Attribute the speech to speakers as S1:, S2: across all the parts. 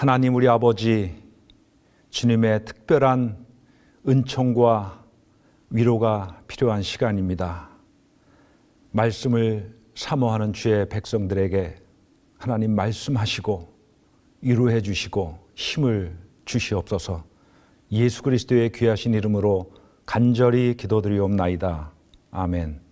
S1: 하나님 우리 아버지, 주님의 특별한 은총과 위로가 필요한 시간입니다. 말씀을 사모하는 주의 백성들에게 하나님 말씀하시고 위로해 주시고 힘을 주시옵소서. 예수 그리스도의 귀하신 이름으로 간절히 기도드리옵나이다. 아멘.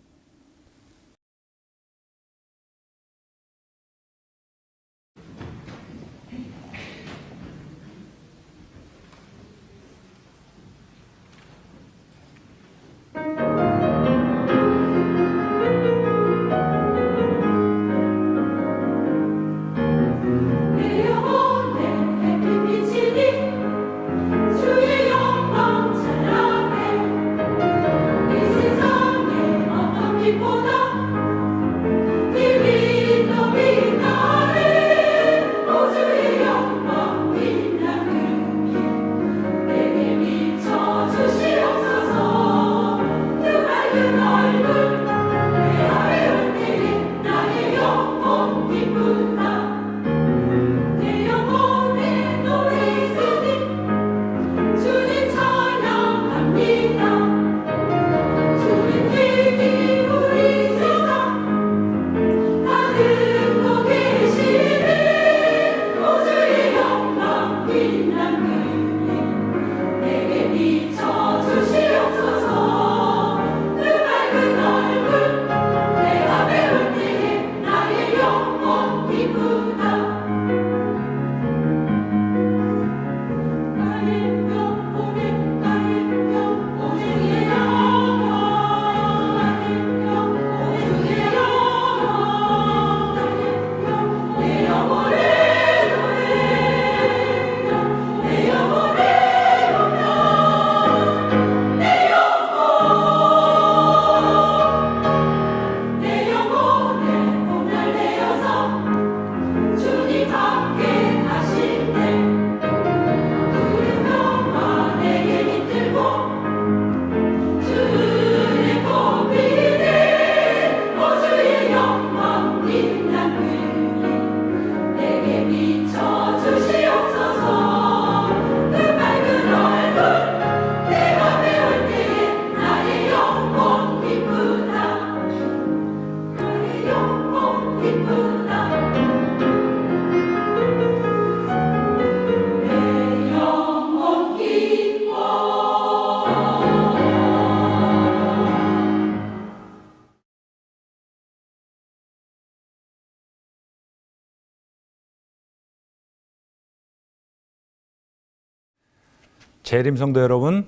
S1: 재림 성도 여러분,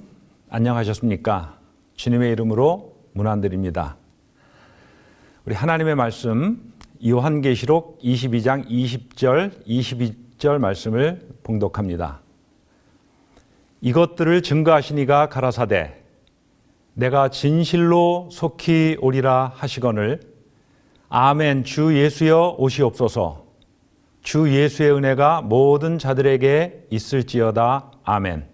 S1: 안녕하셨습니까? 주님의 이름으로 문안드립니다. 우리 하나님의 말씀 요한계시록 22장 20절, 22절 말씀을 봉독합니다. 이것들을 증거하시니가 가라사대 내가 진실로 속히 오리라 하시거늘 아멘. 주 예수여 오시옵소서. 주 예수의 은혜가 모든 자들에게 있을지어다. 아멘.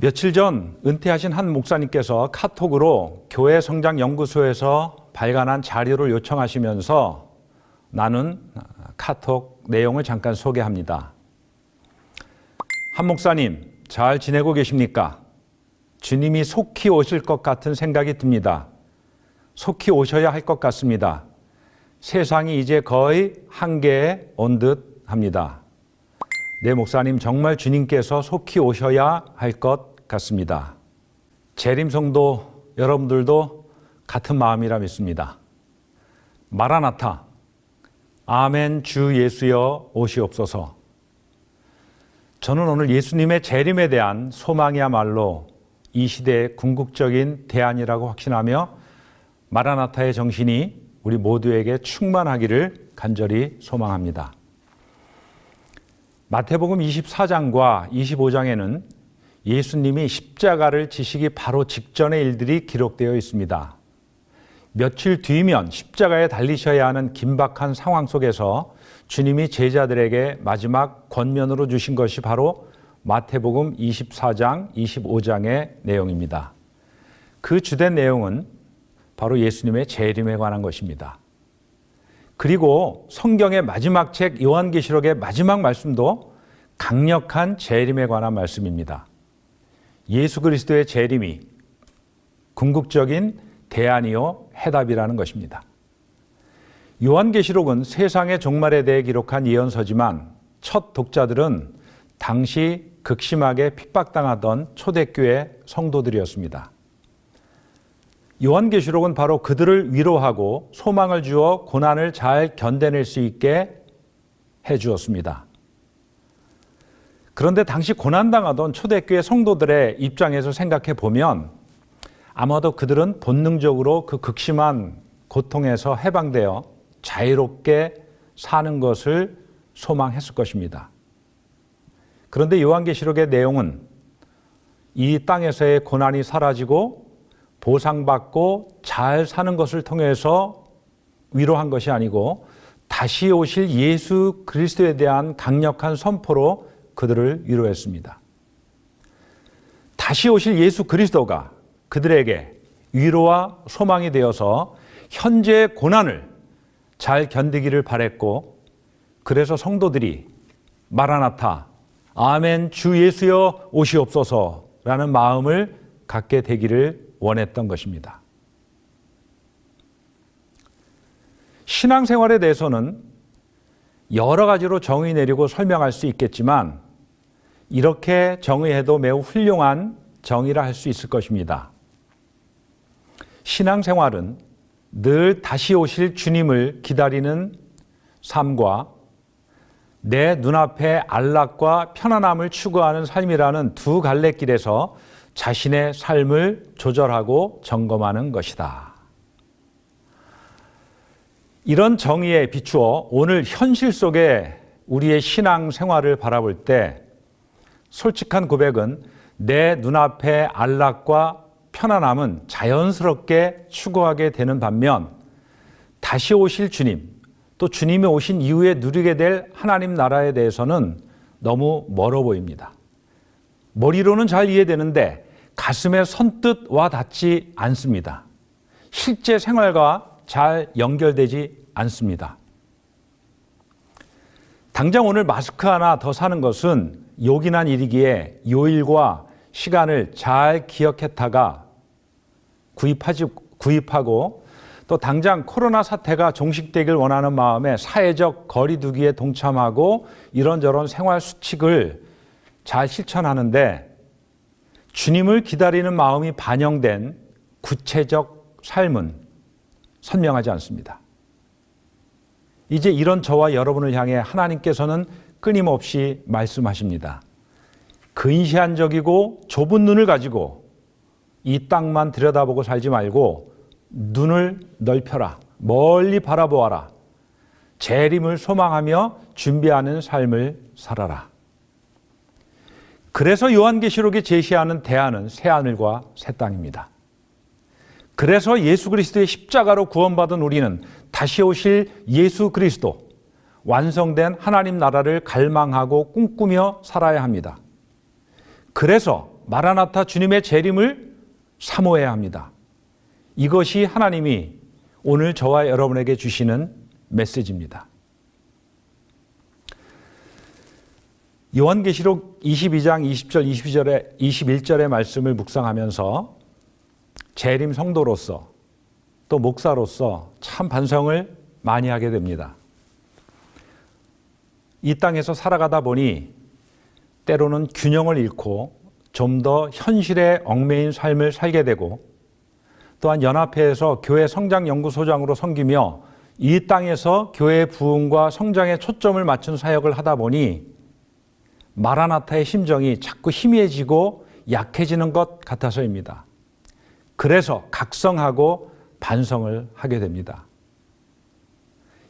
S1: 며칠 전 은퇴하신 한 목사님께서 카톡으로 교회 성장 연구소에서 발간한 자료를 요청하시면서 나눈 카톡 내용을 잠깐 소개합니다. 한 목사님, 잘 지내고 계십니까? 주님이 속히 오실 것 같은 생각이 듭니다. 속히 오셔야 할 것 같습니다. 세상이 이제 거의 한계에 온 듯 합니다. 네, 목사님, 정말 주님께서 속히 오셔야 할 것 같습니다. 재림성도 여러분들도 같은 마음이라 믿습니다. 마라나타, 아멘. 주 예수여 오시옵소서. 저는 오늘 예수님의 재림에 대한 소망이야말로 이 시대의 궁극적인 대안이라고 확신하며 마라나타의 정신이 우리 모두에게 충만하기를 간절히 소망합니다. 마태복음 24장과 25장에는 예수님이 십자가를 지시기 바로 직전의 일들이 기록되어 있습니다. 며칠 뒤면 십자가에 달리셔야 하는 긴박한 상황 속에서 주님이 제자들에게 마지막 권면으로 주신 것이 바로 마태복음 24장, 25장의 내용입니다. 그 주된 내용은 바로 예수님의 재림에 관한 것입니다. 그리고 성경의 마지막 책 요한계시록의 마지막 말씀도 강력한 재림에 관한 말씀입니다. 예수 그리스도의 재림이 궁극적인 대안이요 해답이라는 것입니다. 요한계시록은 세상의 종말에 대해 기록한 예언서지만 첫 독자들은 당시 극심하게 핍박당하던 초대교회 성도들이었습니다. 요한계시록은 바로 그들을 위로하고 소망을 주어 고난을 잘 견뎌낼 수 있게 해주었습니다. 그런데 당시 고난당하던 초대교회 성도들의 입장에서 생각해 보면 아마도 그들은 본능적으로 그 극심한 고통에서 해방되어 자유롭게 사는 것을 소망했을 것입니다. 그런데 요한계시록의 내용은 이 땅에서의 고난이 사라지고 보상받고 잘 사는 것을 통해서 위로한 것이 아니고 다시 오실 예수 그리스도에 대한 강력한 선포로 그들을 위로했습니다. 다시 오실 예수 그리스도가 그들에게 위로와 소망이 되어서 현재의 고난을 잘 견디기를 바랬고, 그래서 성도들이 마라나타, 아멘 주 예수여 오시옵소서라는 마음을 갖게 되기를 원했던 것입니다. 신앙생활에 대해서는 여러 가지로 정의 내리고 설명할 수 있겠지만 이렇게 정의해도 매우 훌륭한 정의라 할 수 있을 것입니다. 신앙생활은 늘 다시 오실 주님을 기다리는 삶과 내 눈앞에 안락과 편안함을 추구하는 삶이라는 두 갈래 길에서 자신의 삶을 조절하고 점검하는 것이다. 이런 정의에 비추어 오늘 현실 속에 우리의 신앙생활을 바라볼 때 솔직한 고백은 내 눈앞에 안락과 편안함은 자연스럽게 추구하게 되는 반면 다시 오실 주님, 또 주님이 오신 이후에 누리게 될 하나님 나라에 대해서는 너무 멀어 보입니다. 머리로는 잘 이해되는데 가슴에 선뜻 와 닿지 않습니다. 실제 생활과 잘 연결되지 않습니다. 당장 오늘 마스크 하나 더 사는 것은 요긴한 일이기에 요일과 시간을 잘 기억했다가 구입하고 또 당장 코로나 사태가 종식되길 원하는 마음에 사회적 거리 두기에 동참하고 이런저런 생활 수칙을 잘 실천하는데 주님을 기다리는 마음이 반영된 구체적 삶은 선명하지 않습니다. 이제 이런 저와 여러분을 향해 하나님께서는 끊임없이 말씀하십니다. 근시안적이고 좁은 눈을 가지고 이 땅만 들여다보고 살지 말고 눈을 넓혀라. 멀리 바라보아라. 재림을 소망하며 준비하는 삶을 살아라. 그래서 요한계시록이 제시하는 대안은 새하늘과 새 땅입니다. 그래서 예수 그리스도의 십자가로 구원받은 우리는 다시 오실 예수 그리스도, 완성된 하나님 나라를 갈망하고 꿈꾸며 살아야 합니다. 그래서 마라나타 주님의 재림을 사모해야 합니다. 이것이 하나님이 오늘 저와 여러분에게 주시는 메시지입니다. 요한계시록 22장 20절, 21절의 말씀을 묵상하면서 재림 성도로서 또 목사로서 참 반성을 많이 하게 됩니다. 이 땅에서 살아가다 보니 때로는 균형을 잃고 좀 더 현실에 얽매인 삶을 살게 되고 또한 연합회에서 교회 성장연구소장으로 섬기며 이 땅에서 교회 부흥과 성장에 초점을 맞춘 사역을 하다 보니 마라나타의 심정이 자꾸 희미해지고 약해지는 것 같아서입니다. 그래서 각성하고 반성을 하게 됩니다.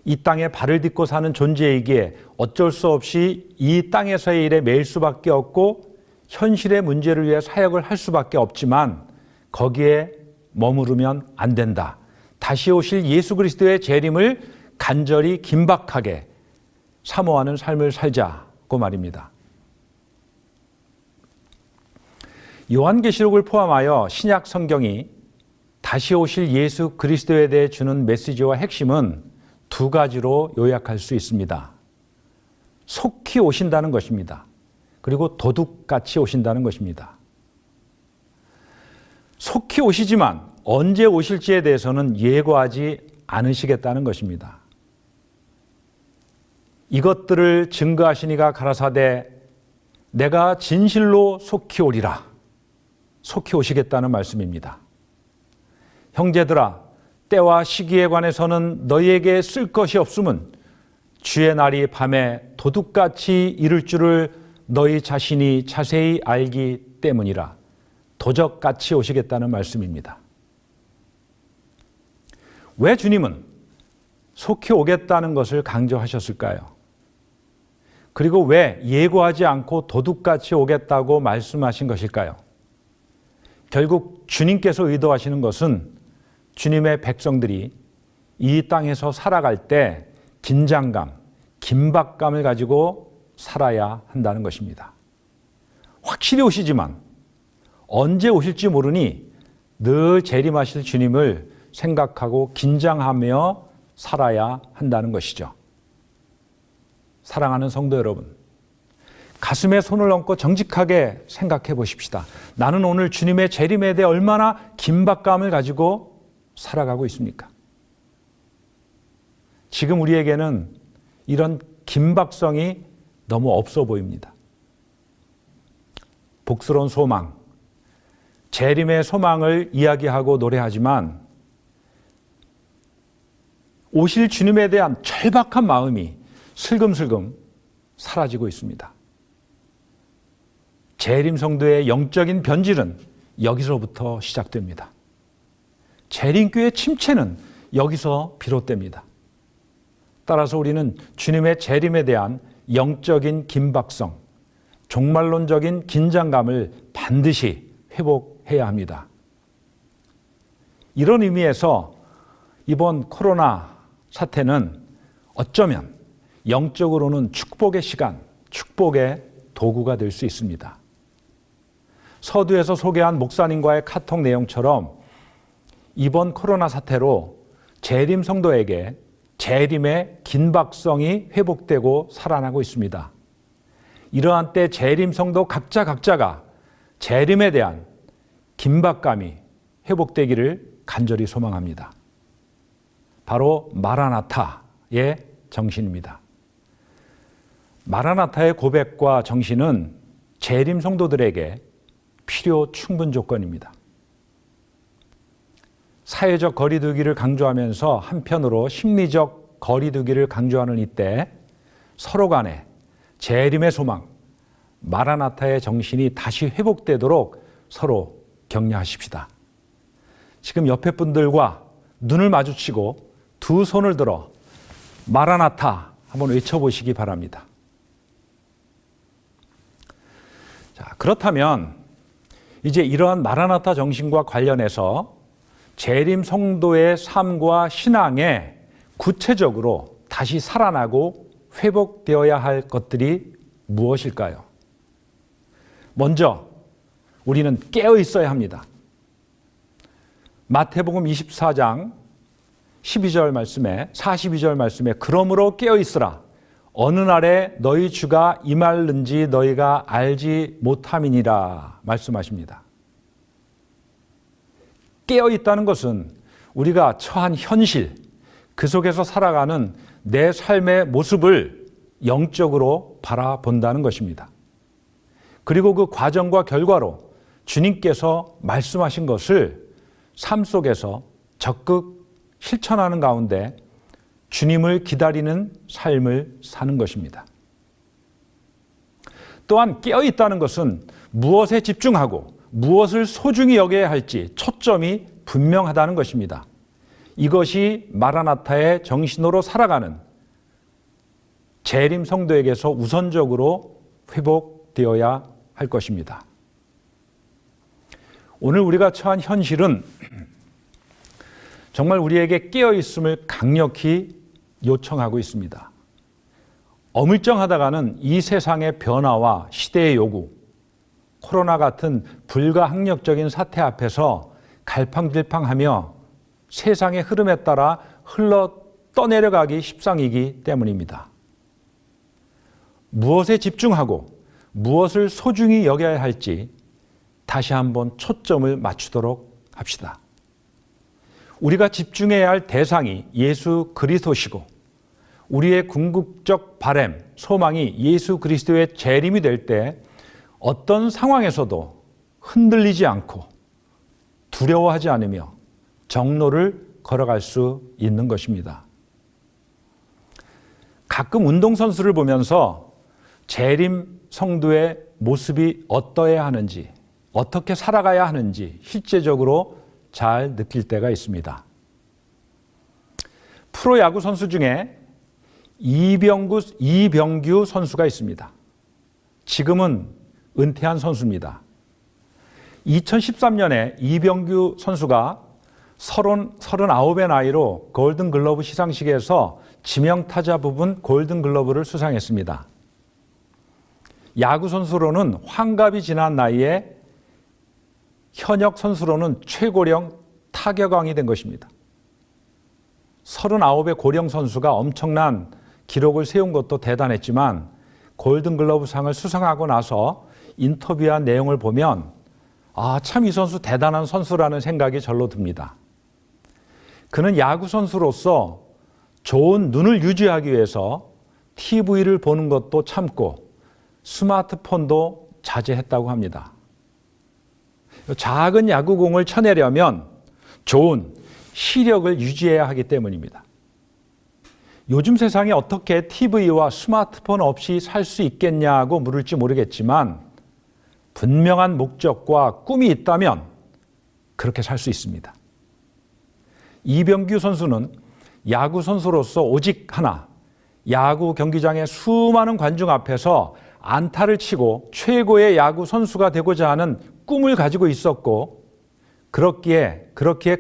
S1: 이 땅에 발을 딛고 사는 존재이기에 어쩔 수 없이 이 땅에서의 일에 매일 수밖에 없고 현실의 문제를 위해 사역을 할 수밖에 없지만 거기에 머무르면 안 된다. 다시 오실 예수 그리스도의 재림을 간절히 긴박하게 사모하는 삶을 살자고 말입니다. 요한계시록을 포함하여 신약 성경이 다시 오실 예수 그리스도에 대해 주는 메시지와 핵심은 두 가지로 요약할 수 있습니다. 속히 오신다는 것입니다. 그리고 도둑같이 오신다는 것입니다. 속히 오시지만 언제 오실지에 대해서는 예고하지 않으시겠다는 것입니다. 이것들을 증거하시니가 가라사대 내가 진실로 속히 오리라. 속히 오시겠다는 말씀입니다. 형제들아, 때와 시기에 관해서는 너희에게 쓸 것이 없음은 주의 날이 밤에 도둑같이 이를 줄을 너희 자신이 자세히 알기 때문이라. 도적같이 오시겠다는 말씀입니다. 왜 주님은 속히 오겠다는 것을 강조하셨을까요? 그리고 왜 예고하지 않고 도둑같이 오겠다고 말씀하신 것일까요? 결국 주님께서 의도하시는 것은 주님의 백성들이 이 땅에서 살아갈 때 긴장감, 긴박감을 가지고 살아야 한다는 것입니다. 확실히 오시지만 언제 오실지 모르니 늘 재림하실 주님을 생각하고 긴장하며 살아야 한다는 것이죠. 사랑하는 성도 여러분, 가슴에 손을 얹고 정직하게 생각해 보십시다. 나는 오늘 주님의 재림에 대해 얼마나 긴박감을 가지고 살아가고 있습니까? 지금 우리에게는 이런 긴박성이 너무 없어 보입니다. 복스러운 소망, 재림의 소망을 이야기하고 노래하지만 오실 주님에 대한 절박한 마음이 슬금슬금 사라지고 있습니다. 재림 성도의 영적인 변질은 여기서부터 시작됩니다. 재림교의 침체는 여기서 비롯됩니다. 따라서 우리는 주님의 재림에 대한 영적인 긴박성, 종말론적인 긴장감을 반드시 회복해야 합니다. 이런 의미에서 이번 코로나 사태는 어쩌면 영적으로는 축복의 시간, 축복의 도구가 될 수 있습니다. 서두에서 소개한 목사님과의 카톡 내용처럼 이번 코로나 사태로 재림 성도에게 재림의 긴박성이 회복되고 살아나고 있습니다. 이러한 때 재림 성도 각자가 재림에 대한 긴박감이 회복되기를 간절히 소망합니다. 바로 마라나타의 정신입니다. 마라나타의 고백과 정신은 재림 성도들에게 필요 충분 조건입니다. 사회적 거리두기를 강조하면서 한편으로 심리적 거리두기를 강조하는 이때 서로 간에 재림의 소망, 마라나타의 정신이 다시 회복되도록 서로 격려하십시다. 지금 옆에 분들과 눈을 마주치고 두 손을 들어 마라나타 한번 외쳐보시기 바랍니다. 자, 그렇다면 이제 이러한 마라나타 정신과 관련해서 재림 성도의 삶과 신앙에 구체적으로 다시 살아나고 회복되어야 할 것들이 무엇일까요? 먼저 우리는 깨어 있어야 합니다. 마태복음 24장 12절 말씀에 42절 말씀에 그러므로 깨어 있으라 어느 날에 너희 주가 임할는지 너희가 알지 못함이니라 말씀하십니다. 깨어 있다는 것은 우리가 처한 현실, 그 속에서 살아가는 내 삶의 모습을 영적으로 바라본다는 것입니다. 그리고 그 과정과 결과로 주님께서 말씀하신 것을 삶 속에서 적극 실천하는 가운데 주님을 기다리는 삶을 사는 것입니다. 또한 깨어있다는 것은 무엇에 집중하고 무엇을 소중히 여겨야 할지 초점이 분명하다는 것입니다. 이것이 마라나타의 정신으로 살아가는 재림 성도에게서 우선적으로 회복되어야 할 것입니다. 오늘 우리가 처한 현실은 정말 우리에게 깨어있음을 강력히 요청하고 있습니다. 어물쩡하다가는 이 세상의 변화와 시대의 요구, 코로나 같은 불가항력적인 사태 앞에서 갈팡질팡하며 세상의 흐름에 따라 흘러 떠내려가기 십상이기 때문입니다. 무엇에 집중하고 무엇을 소중히 여겨야 할지 다시 한번 초점을 맞추도록 합시다. 우리가 집중해야 할 대상이 예수 그리스도시고 우리의 궁극적 바램, 소망이 예수 그리스도의 재림이 될 때 어떤 상황에서도 흔들리지 않고 두려워하지 않으며 정로를 걸어갈 수 있는 것입니다. 가끔 운동선수를 보면서 재림 성도의 모습이 어떠해야 하는지, 어떻게 살아가야 하는지 실제적으로 잘 느낄 때가 있습니다. 프로야구 선수 중에 이병규 선수가 있습니다. 지금은 은퇴한 선수입니다. 2013년에 이병규 선수가 39의 나이로 골든글러브 시상식에서 지명타자 부분 골든글러브를 수상했습니다. 야구 선수로는 환갑이 지난 나이에 현역 선수로는 최고령 타격왕이 된 것입니다. 39의 고령 선수가 엄청난 기록을 세운 것도 대단했지만 골든글러브상을 수상하고 나서 인터뷰한 내용을 보면 참 이 선수 대단한 선수라는 생각이 절로 듭니다. 그는 야구 선수로서 좋은 눈을 유지하기 위해서 TV를 보는 것도 참고 스마트폰도 자제했다고 합니다. 작은 야구공을 쳐내려면 좋은 시력을 유지해야 하기 때문입니다. 요즘 세상에 어떻게 TV와 스마트폰 없이 살 수 있겠냐고 물을지 모르겠지만 분명한 목적과 꿈이 있다면 그렇게 살 수 있습니다. 이병규 선수는 야구 선수로서 오직 하나, 야구 경기장의 수많은 관중 앞에서 안타를 치고 최고의 야구 선수가 되고자 하는 꿈을 가지고 있었고 그렇기에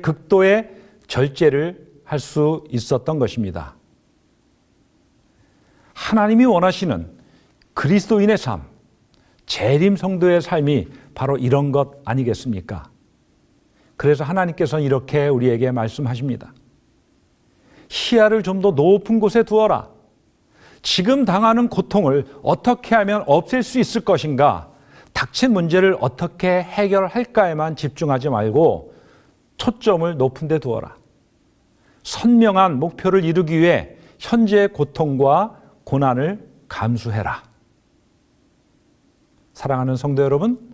S1: 극도의 절제를 할 수 있었던 것입니다. 하나님이 원하시는 그리스도인의 삶, 재림 성도의 삶이 바로 이런 것 아니겠습니까? 그래서 하나님께서는 이렇게 우리에게 말씀하십니다. 시야를 좀 더 높은 곳에 두어라. 지금 당하는 고통을 어떻게 하면 없앨 수 있을 것인가? 닥친 문제를 어떻게 해결할까에만 집중하지 말고 초점을 높은 데 두어라. 선명한 목표를 이루기 위해 현재의 고통과 고난을 감수해라. 사랑하는 성도 여러분,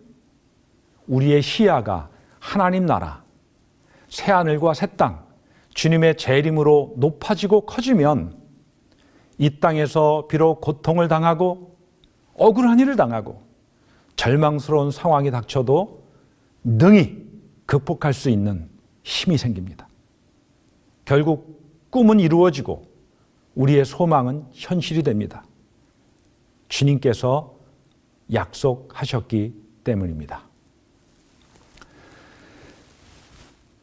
S1: 우리의 시야가 하나님 나라, 새하늘과 새 땅, 주님의 재림으로 높아지고 커지면 이 땅에서 비록 고통을 당하고 억울한 일을 당하고 절망스러운 상황이 닥쳐도 능히 극복할 수 있는 힘이 생깁니다. 결국 꿈은 이루어지고 우리의 소망은 현실이 됩니다. 주님께서 약속하셨기 때문입니다.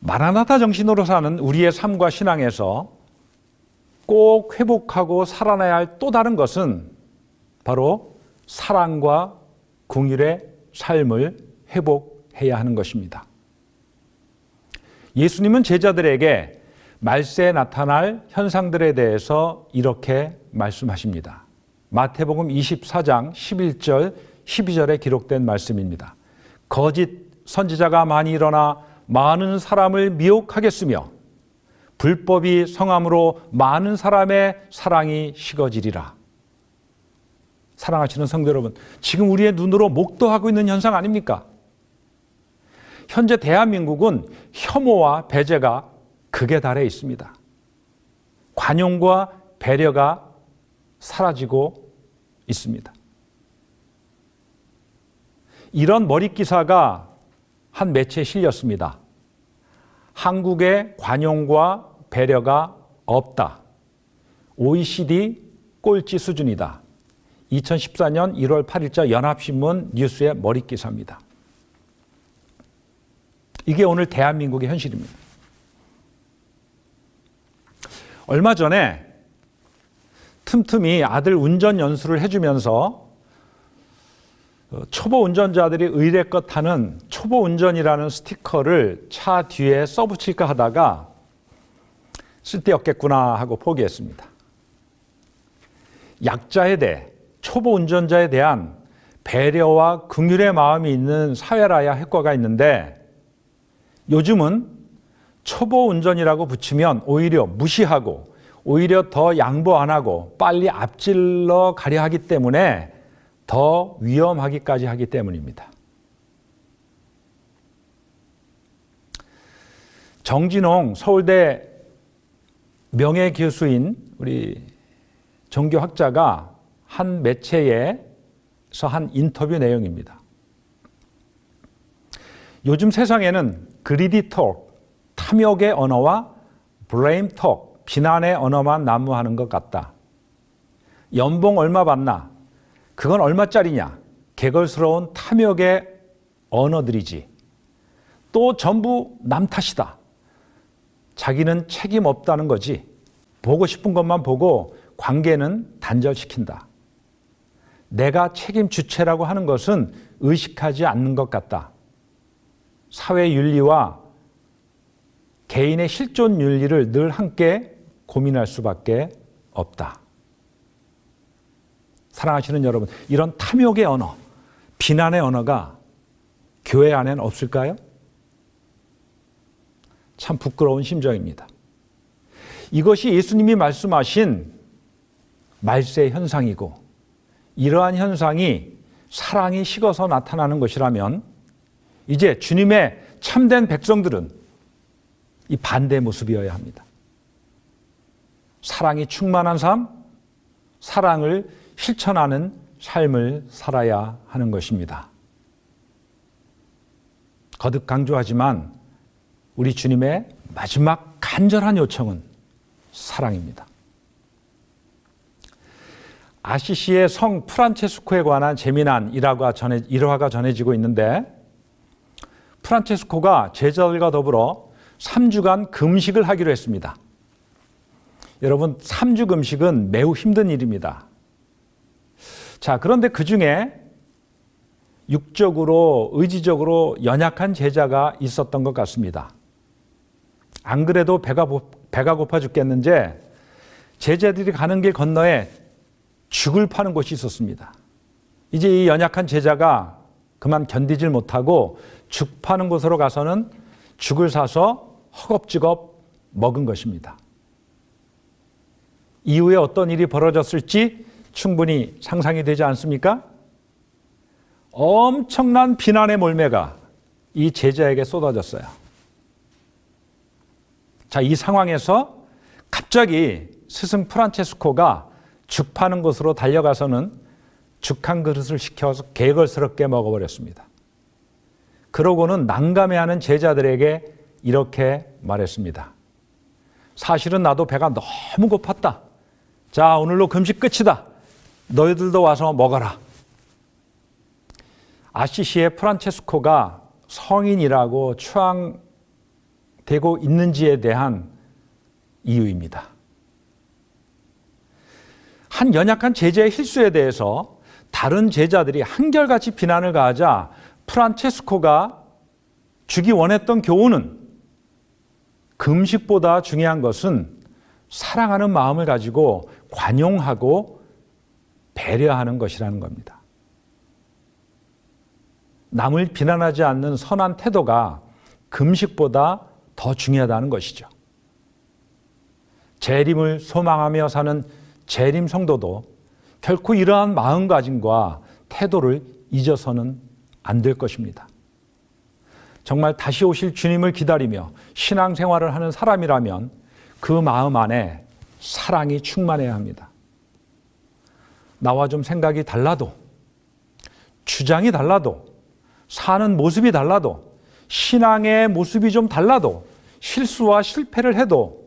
S1: 마라나타 정신으로 사는 우리의 삶과 신앙에서 꼭 회복하고 살아나야 할 또 다른 것은 바로 사랑과 긍휼의 삶을 회복해야 하는 것입니다. 예수님은 제자들에게 말세에 나타날 현상들에 대해서 이렇게 말씀하십니다. 마태복음 24장 11절 12절에 기록된 말씀입니다. 거짓 선지자가 많이 일어나 많은 사람을 미혹하겠으며 불법이 성함으로 많은 사람의 사랑이 식어지리라. 사랑하시는 성도 여러분, 지금 우리의 눈으로 목도하고 있는 현상 아닙니까? 현재 대한민국은 혐오와 배제가 극에 달해 있습니다. 관용과 배려가 사라지고 있습니다. 이런 머릿기사가 한 매체에 실렸습니다. 한국의 관용과 배려가 없다. OECD 꼴찌 수준이다. 2014년 1월 8일자 연합신문 뉴스의 머릿기사입니다. 이게 오늘 대한민국의 현실입니다. 얼마 전에 틈틈이 아들 운전 연수를 해주면서 초보 운전자들이 의례껏 하는 초보 운전이라는 스티커를 차 뒤에 써붙일까 하다가 쓸데없겠구나 하고 포기했습니다. 약자에 대해, 초보 운전자에 대한 배려와 긍휼의 마음이 있는 사회라야 효과가 있는데 요즘은 초보 운전이라고 붙이면 오히려 무시하고 오히려 더 양보 안 하고 빨리 앞질러 가려 하기 때문에 더 위험하기까지 하기 때문입니다. 정진홍 서울대 명예교수인 우리 종교학자가 한 매체에서 한 인터뷰 내용입니다. 요즘 세상에는 그리디 톡, 탐욕의 언어와 블레임 톡, 비난의 언어만 난무하는 것 같다. 연봉 얼마 받나? 그건 얼마짜리냐? 개걸스러운 탐욕의 언어들이지. 또 전부 남 탓이다. 자기는 책임 없다는 거지. 보고 싶은 것만 보고 관계는 단절시킨다. 내가 책임 주체라고 하는 것은 의식하지 않는 것 같다. 사회 윤리와 개인의 실존 윤리를 늘 함께 고민할 수밖에 없다. 사랑하시는 여러분, 이런 탐욕의 언어, 비난의 언어가 교회 안에는 없을까요? 참 부끄러운 심정입니다. 이것이 예수님이 말씀하신 말세 현상이고 이러한 현상이 사랑이 식어서 나타나는 것이라면 이제 주님의 참된 백성들은 이 반대 모습이어야 합니다. 사랑이 충만한 삶, 사랑을 실천하는 삶을 살아야 하는 것입니다. 거듭 강조하지만 우리 주님의 마지막 간절한 요청은 사랑입니다. 아시시의 성 프란체스코에 관한 재미난 일화가 전해지고 있는데 프란체스코가 제자들과 더불어 3주간 금식을 하기로 했습니다. 여러분, 3주 금식은 매우 힘든 일입니다. 자, 그런데 그 중에 육적으로, 의지적으로 연약한 제자가 있었던 것 같습니다. 안 그래도 배가 고파 죽겠는지 제자들이 가는 길 건너에 죽을 파는 곳이 있었습니다. 이제 이 연약한 제자가 그만 견디질 못하고 죽 파는 곳으로 가서는 죽을 사서 허겁지겁 먹은 것입니다. 이후에 어떤 일이 벌어졌을지 충분히 상상이 되지 않습니까? 엄청난 비난의 몰매가 이 제자에게 쏟아졌어요. 자, 이 상황에서 갑자기 스승 프란체스코가 죽 파는 곳으로 달려가서는 죽 한 그릇을 시켜서 개걸스럽게 먹어버렸습니다. 그러고는 난감해하는 제자들에게 이렇게 말했습니다. 사실은 나도 배가 너무 고팠다. 자, 오늘로 금식 끝이다. 너희들도 와서 먹어라. 아시시의 프란체스코가 성인이라고 추앙되고 있는지에 대한 이유입니다. 한 연약한 제자의 실수에 대해서 다른 제자들이 한결같이 비난을 가하자 프란체스코가 주기 원했던 교훈은 금식보다 중요한 것은 사랑하는 마음을 가지고 관용하고 배려하는 것이라는 겁니다. 남을 비난하지 않는 선한 태도가 금식보다 더 중요하다는 것이죠. 재림을 소망하며 사는 재림 성도도 결코 이러한 마음가짐과 태도를 잊어서는 안 될 것입니다. 정말 다시 오실 주님을 기다리며 신앙생활을 하는 사람이라면 그 마음 안에 사랑이 충만해야 합니다. 나와 좀 생각이 달라도, 주장이 달라도, 사는 모습이 달라도, 신앙의 모습이 좀 달라도, 실수와 실패를 해도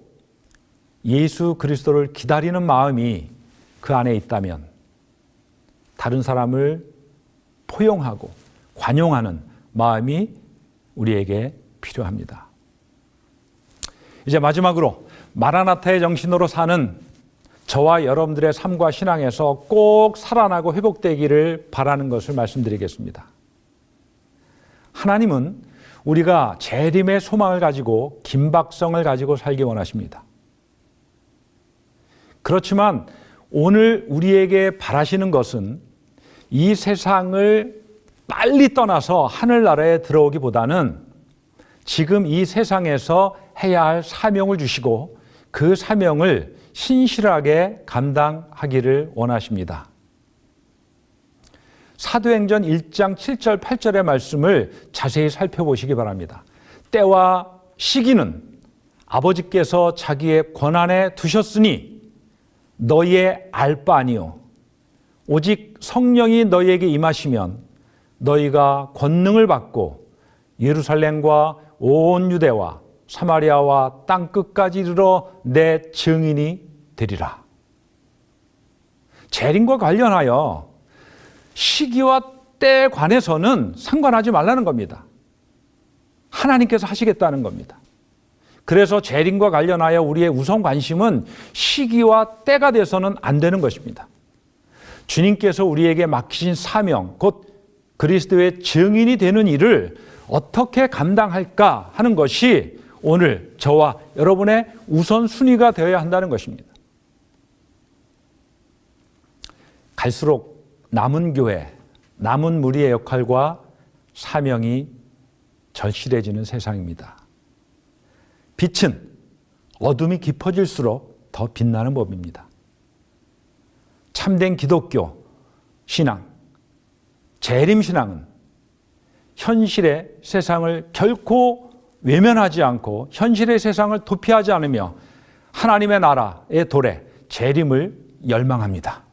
S1: 예수 그리스도를 기다리는 마음이 그 안에 있다면 다른 사람을 포용하고 관용하는 마음이 우리에게 필요합니다. 이제 마지막으로 마라나타의 정신으로 사는 저와 여러분들의 삶과 신앙에서 꼭 살아나고 회복되기를 바라는 것을 말씀드리겠습니다. 하나님은 우리가 재림의 소망을 가지고 긴박성을 가지고 살기 원하십니다. 그렇지만 오늘 우리에게 바라시는 것은 이 세상을 빨리 떠나서 하늘나라에 들어오기보다는 지금 이 세상에서 해야 할 사명을 주시고 그 사명을 신실하게 감당하기를 원하십니다. 사도행전 1장 7절 8절의 말씀을 자세히 살펴보시기 바랍니다. 때와 시기는 아버지께서 자기의 권한에 두셨으니 너희의 알 바 아니요 오직 성령이 너희에게 임하시면 너희가 권능을 받고 예루살렘과 온 유대와 사마리아와 땅끝까지 이르러 내 증인이 되리라. 재림과 관련하여 시기와 때에 관해서는 상관하지 말라는 겁니다. 하나님께서 하시겠다는 겁니다. 그래서 재림과 관련하여 우리의 우선 관심은 시기와 때가 돼서는 안 되는 것입니다. 주님께서 우리에게 맡기신 사명, 곧 그리스도의 증인이 되는 일을 어떻게 감당할까 하는 것이 오늘 저와 여러분의 우선순위가 되어야 한다는 것입니다. 갈수록 남은 교회, 남은 무리의 역할과 사명이 절실해지는 세상입니다. 빛은 어둠이 깊어질수록 더 빛나는 법입니다. 참된 기독교 신앙, 재림신앙은 현실의 세상을 결코 외면하지 않고 현실의 세상을 도피하지 않으며 하나님의 나라의 도래, 재림을 열망합니다.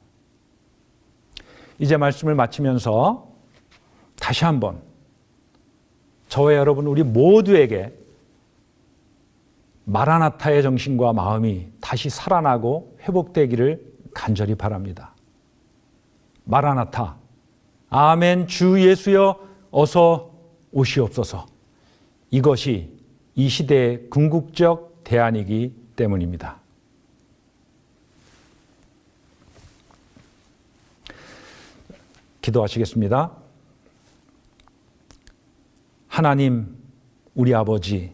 S1: 이제 말씀을 마치면서 다시 한번 저와 여러분 우리 모두에게 마라나타의 정신과 마음이 다시 살아나고 회복되기를 간절히 바랍니다. 마라나타, 아멘 주 예수여 어서 오시옵소서. 이것이 이 시대의 궁극적 대안이기 때문입니다. 기도하시겠습니다. 하나님, 우리 아버지,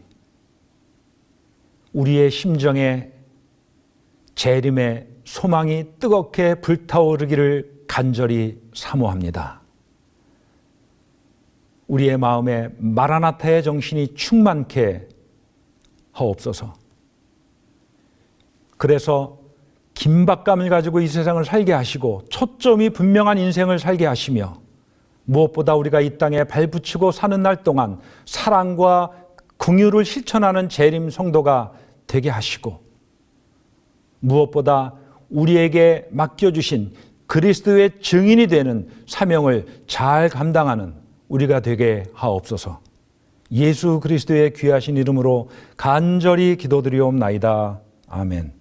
S1: 우리의 심정에 재림의 소망이 뜨겁게 불타오르기를 간절히 사모합니다. 우리의 마음에 마라나타의 정신이 충만케 하옵소서. 그래서 긴박감을 가지고 이 세상을 살게 하시고 초점이 분명한 인생을 살게 하시며 무엇보다 우리가 이 땅에 발붙이고 사는 날 동안 사랑과 긍휼을 실천하는 재림 성도가 되게 하시고 무엇보다 우리에게 맡겨주신 그리스도의 증인이 되는 사명을 잘 감당하는 우리가 되게 하옵소서. 예수 그리스도의 귀하신 이름으로 간절히 기도드리옵나이다. 아멘.